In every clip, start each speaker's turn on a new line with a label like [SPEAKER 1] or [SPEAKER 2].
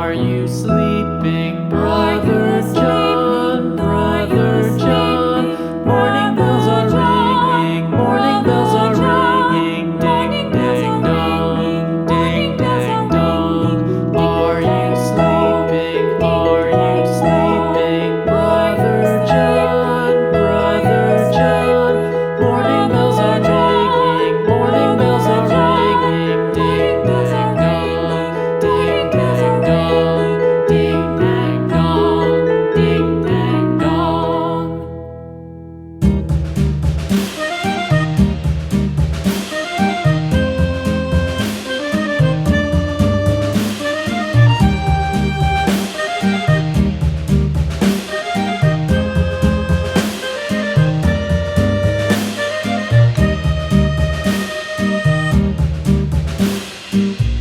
[SPEAKER 1] Are you sleeping, Brother John? Brother John. Morning bells are ringing, morning bells are ringing. Ding, ding, dong, ding, ding, dong. Are you sleeping? Are you sleeping, Brother John? Brother John. Morning bells are ringing, morning bells are ringing. Ding, ding, dong, ding, ding, dong, ding, ding, dong, ding, ding, dong.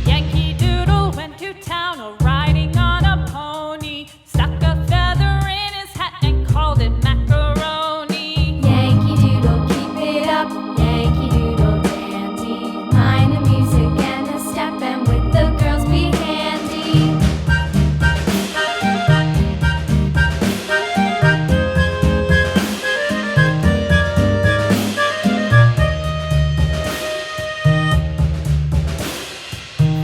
[SPEAKER 2] Yankee Doodle went to town riding on a pony, stuck a feather in his hat and called it macaroni.
[SPEAKER 3] Yankee Doodle, keep it up, Yankee Doodle dandy. Mind the music and the step, and with the girls be handy.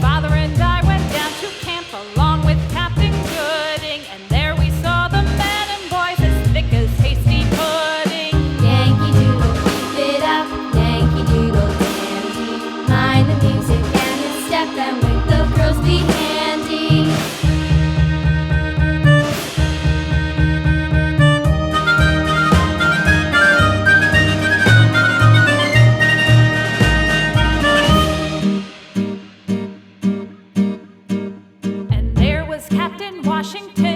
[SPEAKER 2] Father and I went down to camp along with Captain Gooding, and there we saw the men and boys as thick as hasty pudding.
[SPEAKER 3] Yankee Doodle, keep it up, Yankee Doodle dandy. Mind the music and the step, and with the girls be handy.
[SPEAKER 2] And there was Captain Washington